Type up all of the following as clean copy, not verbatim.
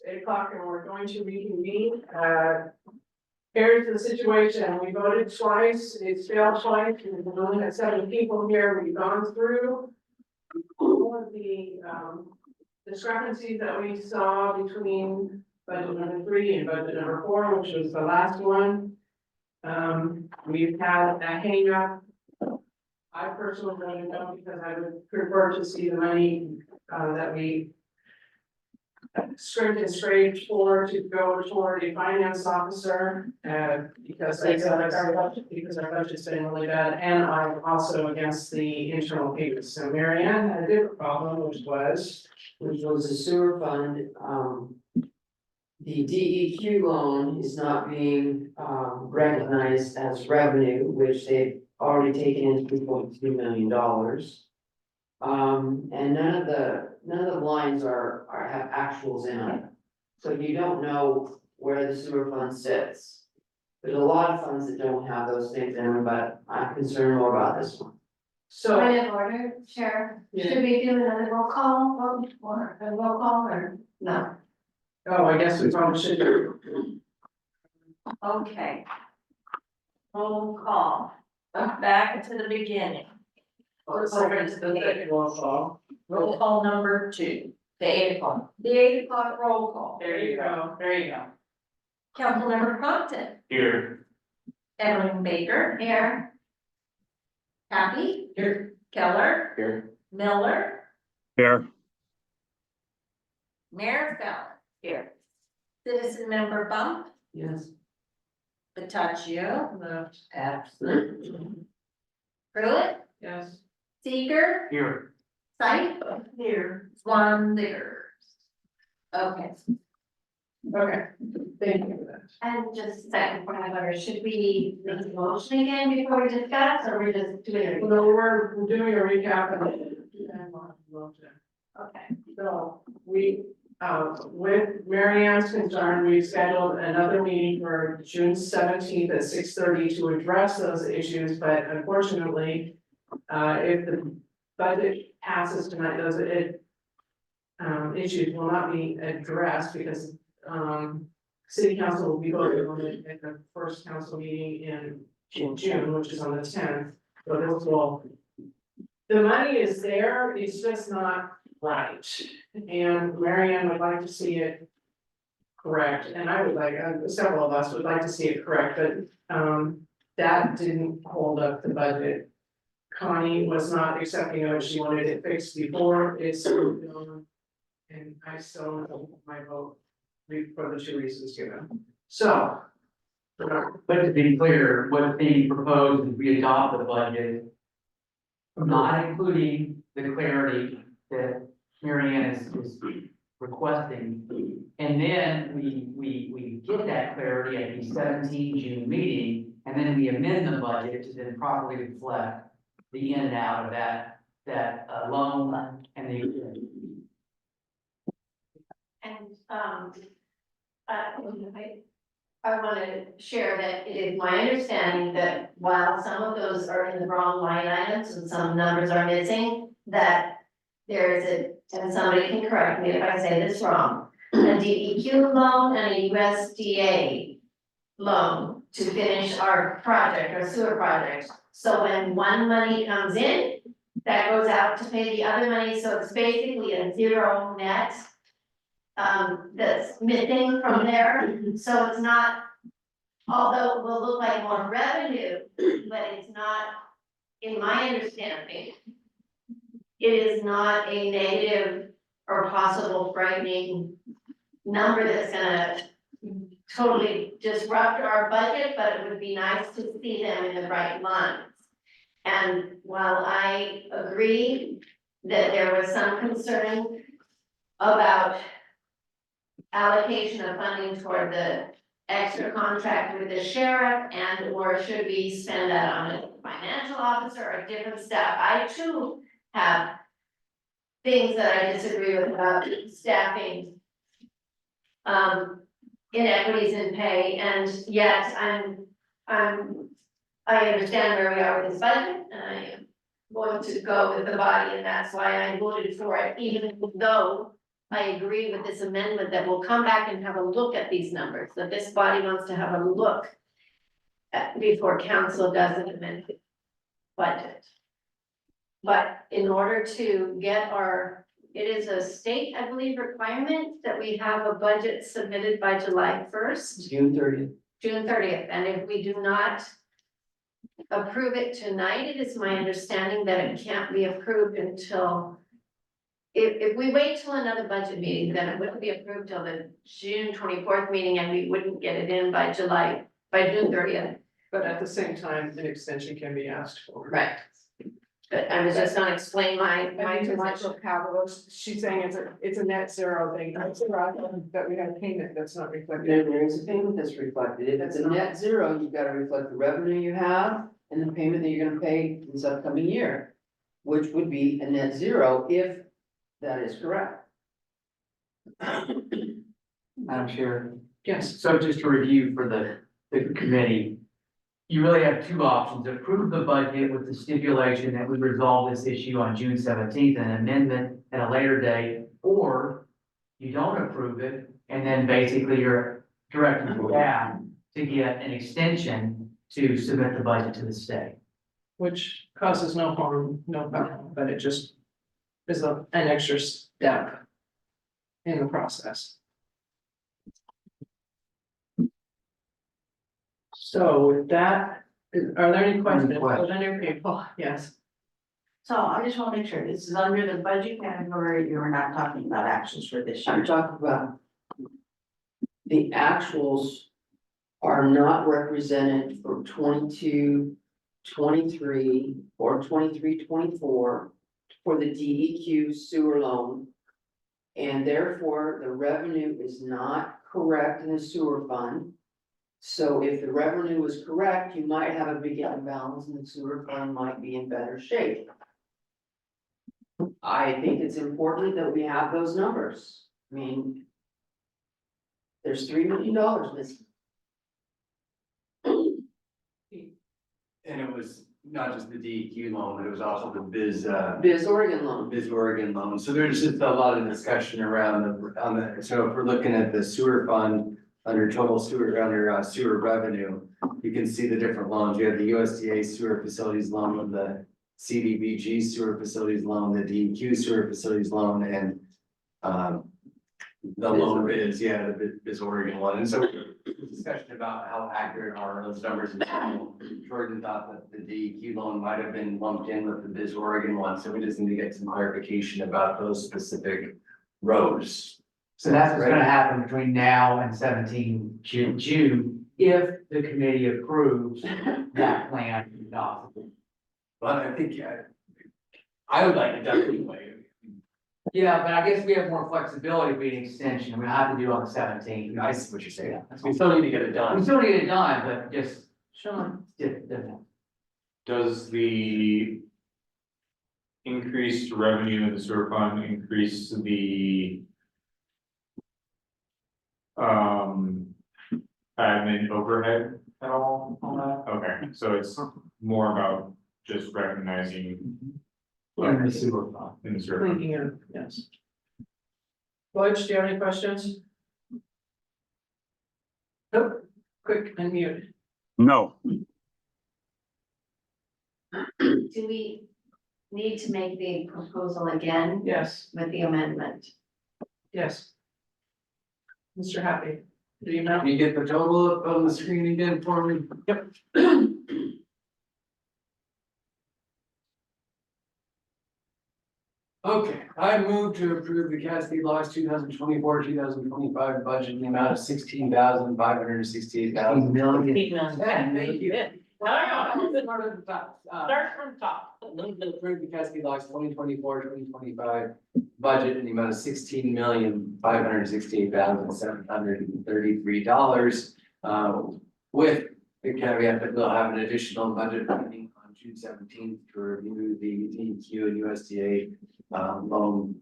It's 8 o'clock and we're going to reconvene. Here's the situation. We voted twice. It's failed twice. We've only had 7 people here. We've gone through all of the discrepancies that we saw between budget number 3 and budget number 4, which was the last one. We've had a hang up. I personally don't know because I would prefer to see the money that we scraped for to go toward a finance officer, because our budget's been really bad, and I'm also against the internal payments. So Mary Ann had a different problem, which was the sewer fund, the DEQ loan is not being, recognized as revenue, which they've already taken in $3.3 million. And none of the lines have actuals in them. So you don't know where the sewer fund sits. There's a lot of funds that don't have those things in them, but I'm concerned more about this one. so. Point of order, Chair, should we do another roll call vote or a roll call or no? Oh, I guess we probably should do. Okay. Roll call, back to the beginning. Roll call. Roll call number 2, the 8 o'clock. The 8 o'clock roll call. There you go, there you go. Councilmember Compton. Here. Evelyn Baker. Here. Happy. Here. Keller. Here. Miller. Here. Mayor Fallon. Here. Citizen member Bump. Yes. Patachio. No. Absent. Pruitt. Yes. Seeger. Here. Sight. Here. Swan there. Okay. Okay, thank you for that. And just a second point of order, should we make the motion again before we discuss, or we're just doing it? No, we're doing a recap and. Okay. So we, with Mary Ann's concern, we've scheduled another meeting for June 17th at 6:30 to address those issues, but unfortunately, if the budget passes tonight, those issues will not be addressed because city council will be voting on it at the first council meeting in June, which is on the 10th. So this will, the money is there, it's just not right. And Mary Ann would like to see it correct, and I would like, several of us would like to see it correct, but that didn't hold up the budget. Connie was not accepting of it, she wanted it fixed before it's and I still don't my vote for the 2 reasons given. So. But to be clear, what's being proposed is we adopt the budget, not including the clarity that Mary Ann is requesting. And then we get that clarity at the 17 June meeting, and then we amend the budget to then properly reflect the in and out of that loan and the. And, I want to share that it is my understanding that while some of those are in the wrong line items and some numbers are missing, that there is and somebody can correct me if I say this wrong, a DEQ loan and a USDA loan to finish our project, our sewer project. So when one money comes in, that goes out to pay the other money, so it's basically a zero net that's missing from there, so it's not, although it will look like more revenue, but it's not, in my understanding, it is not a negative or possible frightening number that's gonna totally disrupt our budget, but it would be nice to see them in the right lines. And while I agree that there was some concern about allocation of funding toward the extra contract with the sheriff, and or should we spend that on a financial officer or different staff? I too have things that I disagree with about staffing, inequities in pay, and yet I understand where we are with this budget, and I am going to go with the body, and that's why I voted for it, even though I agree with this amendment that we'll come back and have a look at these numbers, that this body wants to have a look before council does an amended budget. But in order to get it is a state, I believe, requirement that we have a budget submitted by July 1st. June 30th. June 30th, and if we do not approve it tonight, it is my understanding that it can't be approved until if we wait till another budget meeting, then it wouldn't be approved till the June 24th meeting, and we wouldn't get it in by June 30th. But at the same time, an extension can be asked for. Right. But I was just gonna explain my I think position. she's saying it's a net zero thing, it's zero, that we have a payment that's not reflected. There is a payment that's reflected. If it's a net zero, you've gotta reflect the revenue you have and the payment that you're gonna pay this upcoming year. Which would be a net zero if that is correct. Madam Chair. Yes. So just to review for the committee, you really have two options: approve the budget with the stipulation that we resolve this issue on June 17th and amendment at a later date, or you don't approve it, and then basically you're directing staff to get an extension to submit the budget to the state. Which causes no harm, no foul, but it just is an extra step in the process. So with that, are there any questions? questions? Any people? Yes. So I just wanna make sure, this is under the budget category, you're not talking about actions for this I'm year. talking about the actuals are not represented for 22, 23, or 23, 24 for the DEQ sewer loan. And therefore, the revenue is not correct in the sewer fund. So if the revenue is correct, you might have a beginning balance and the sewer fund might be in better shape. I think it's important that we have those numbers. I mean, there's $3 million missing. And it was not just the DEQ loan, but it was also the Biz Oregon loan. Biz Oregon loan. So there's just a lot of discussion around so if we're looking at the sewer fund under sewer revenue, you can see the different loans. You have the USDA sewer facilities loan, the CDBG sewer facilities loan, the DEQ sewer facilities loan, and the loan the Biz Oregon one. And so discussion about how accurate are those numbers. Jordan thought that the DEQ loan might have been lumped in with the Biz Oregon one, so we just need to get some clarification about those specific roads. So that's what's gonna happen between now and 17 June, if the committee approves that plan. But I think, I would like it done anyway. Yeah, but I guess we have more flexibility with an extension, we have to do it on the 17th. I see what you're saying. We still need to get it We done. still need it done, but just Sean, different. Does the increased revenue in the sewer fund increase the admin overhead at all on that? Okay, so it's more about just recognizing In the sewer fund. in the sewer fund. thinking of, yes. Butch, do you have any questions? Nope, quick, unmute. No, Do we need to make the proposal again Yes, with the amendment? yes. Mr. Happy, do you know? Can you get the total up on the screen again for me? Yep. Okay, I move to approve the Cascade Logs 2024-2025 budget in the amount of $16,568,000. Start from top. Move to approve the Cascade Logs 2024-2025 budget in the amount of $16,568,733. With the caveat that we'll have an additional budget meeting on June 17th to review the DEQ and USDA loan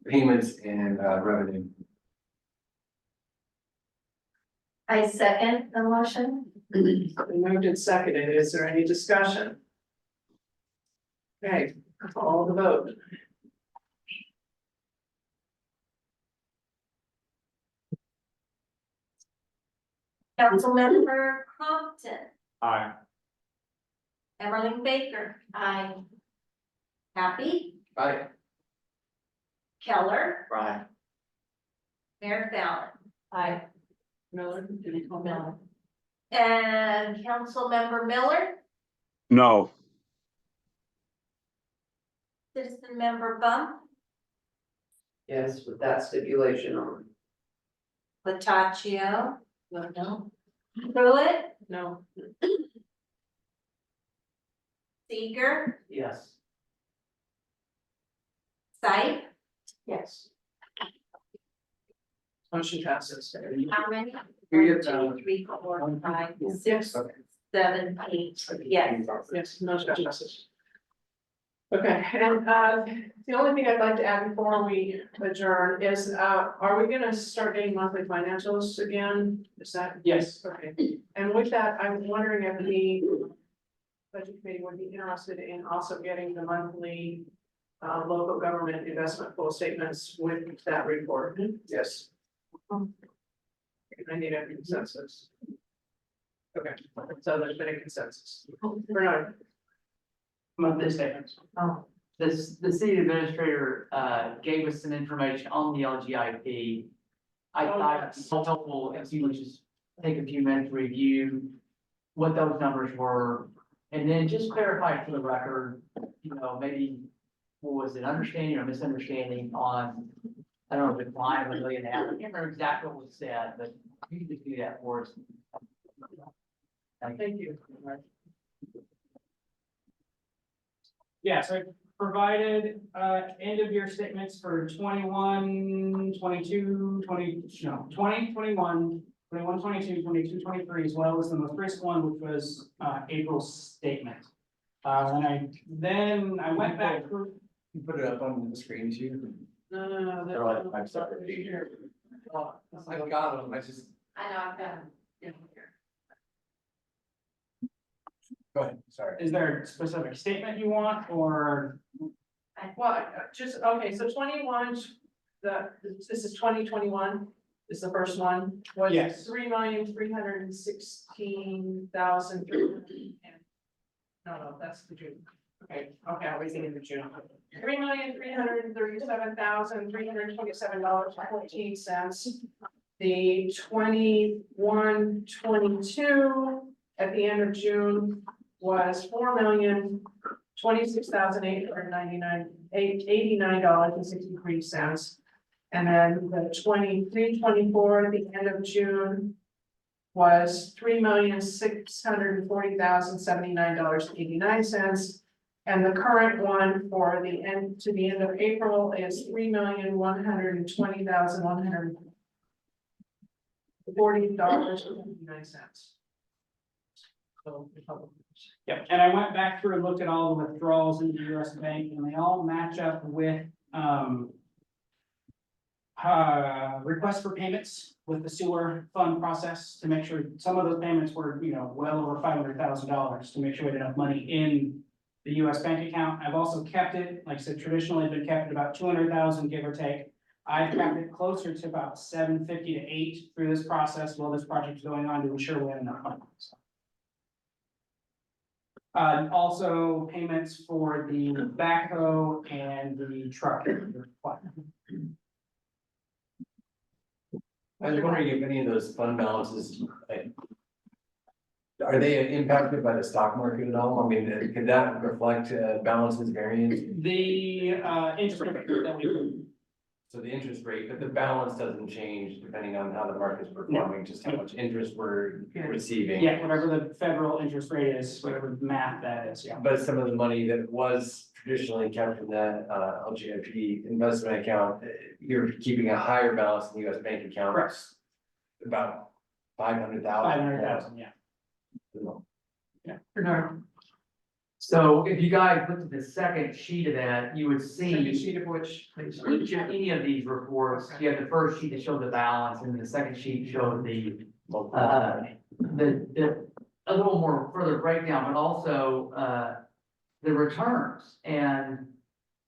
payments and revenue. I second the motion. Moved and seconded, is there any discussion? Okay, call the vote. Councilmember Compton, Aye. Emerling Baker. Aye. Happy, Aye. Keller, Aye. Mayor Fallon. Aye. Miller, did you call Miller? And Councilmember Miller, No. Citizen Member Bump, Yes, with that stipulation on. Patachio. No. Pruitt, No. Seeger, Yes. Syke, Yes. Motion passes. how many? We One, get, two, three, four, five, six, Yes. 7, 8, yes. Yes, motion passes. Okay, and the only thing I'd like to add before we adjourn is, are we gonna start getting monthly financials again? Is that? Yes. Okay, and with that, I'm wondering if the budget committee would be interested in also getting the monthly local government investment pool statements with that report. Yes. I need a consensus. Okay, so there's been a consensus. We're not. Monthly statements. Oh. The city administrator, gave us some information on the LGIP. I Oh, thought yes. it's helpful if you would just take a few minutes to review what those numbers were. And then just clarify for the record, you know, maybe what was it, understanding or misunderstanding on, I don't know, decline of $1.5 million. I can't remember exactly what was said, but you can just do that for us. Thank you. Yeah, so I provided, end of year statements for 21, 22, 20, no, 20, 21, 21, 22, 22, 23, as well as the most recent one, which was, April's statement. Then I went back through, You put it up on the screen too. No, They're like 5 separate pages. I got them, I just, I know, I've got them in here. go ahead, sorry. is there a specific statement you want, or? well, just, okay, so 21, this is 2021, is the first one, was Yes. 3,316,000. No, that's the June. Okay, I was thinking the June. $3,337,327.14. The 21-22 at the end of June was $4,026,899.63. And then the 23-24 at the end of June was $3,640,079.89. And the current one for the end, to the end of April is $3,120,140.59. So. Yep, and I went back through and looked at all the withdrawals in the US Bank, and they all match up with, requests for payments with the sewer fund process to make sure some of those payments were, you know, well over $500,000 to make sure we had enough money in the US bank account. I've also kept it, like I said, traditionally been kept at about 200,000, give or take. I've kept it closer to about 750 to 8 through this process while this project is going on to ensure we have enough money. Also payments for the backhoe and the truck. I was wondering if any of those fund balances, like, are they impacted by the stock market at all? I mean, could that reflect balances variance? The interest rate that we, So the interest rate, but the balance doesn't change depending on how the market's performing, just how much interest we're receiving. yeah, whatever the federal interest rate is, whatever math that is, yeah. But some of the money that was traditionally kept in that LGIP investment account, you're keeping a higher balance in the US bank account. Correct. About 500,000. 500,000, yeah. So if you guys looked at the second sheet of that, you would Second see sheet of which, please. each of any of these reports, you have the first sheet that showed the balance and the second sheet showed the a little more further breakdown, but also, the returns and,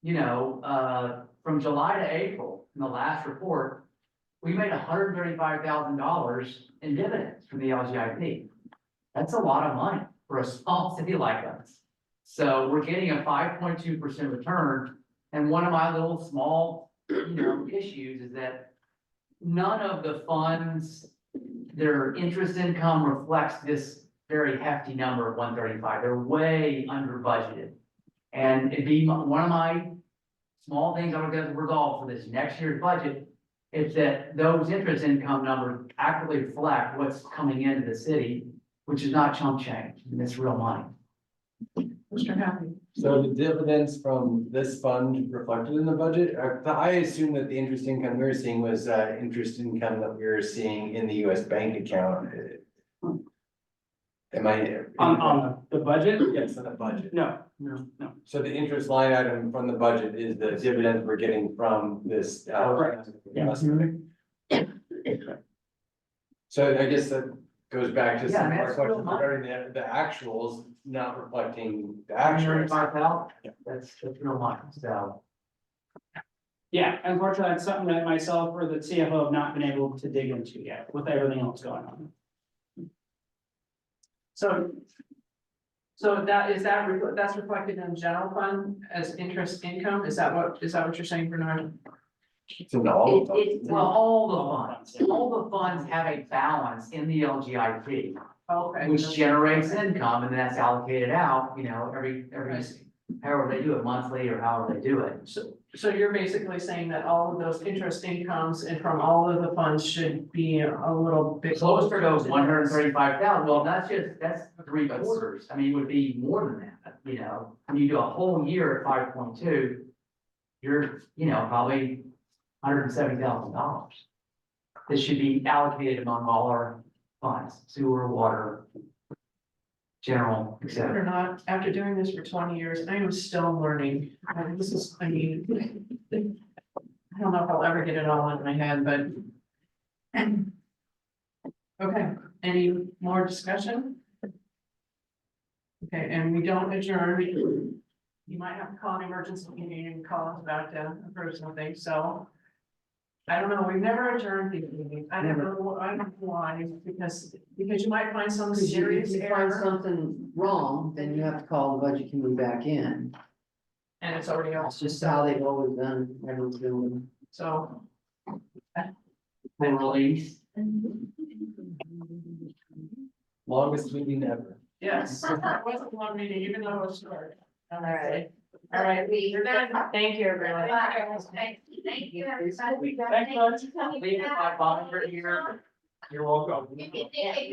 you know, from July to April, in the last report, we made $135,000 in dividends from the LGIP. That's a lot of money for a small city like us. So we're getting a 5.2% return, and one of my little small, issues is that none of the funds, their interest income reflects this very hefty number of 135. They're way under budgeted. And it'd be one of my small things I'm gonna resolve for this next year's budget, is that those interest income numbers accurately reflect what's coming into the city, which is not chump change, and it's real money. Mr. Happy. So the dividends from this fund reflected in the budget, I assume that the interest income we were seeing was, interest income that we were seeing in the US bank account. Am I? On the budget? Yes, on the budget. No, So the interest line item from the budget is the dividends we're getting from this. Correct. investment. So I guess that goes back to Yeah, some of our that's real questions money. regarding the actuals not reflecting the actuals. That's real money, so. yeah, unfortunately, it's something that myself or the CFO have not been able to dig into yet with everything else going on. So that's reflected in the general fund as interest income, is that what you're saying, Bernard? It's in all of them. Well, all the funds have a balance in the LGIP, Okay. which generates income, and that's allocated out, every, however they do it, monthly or however they do it. So you're basically saying that all of those interest incomes and from all of the funds should be a little bit. Closer to 135,000, well, that's 3/4, I mean, it would be more than that, when you do a whole year at 5.2. You're, probably $170,000. This should be allocated among all our funds, sewer, water, general, et Believe it or cetera. not, after doing this for 20 years, I am still learning. I don't know if I'll ever get it all in my head, but. Okay, any more discussion? Okay, and we don't adjourn. You might have to call an emergency meeting and call us about to approve something, so. I don't know, we've never adjourned these meetings. I don't know why, because you might find some Because if serious you find error something wrong, then you have to call the budget committee back in. and it's already That's off, just how they've always done, everyone's doing. so. And release. Longest meeting ever. Yes, it was a long meeting, even though it was short. All right. All right, we're done. Thank you, everyone. Thank you, everybody. Thanks, bud. Leave it, my phone right here. You're welcome. You can-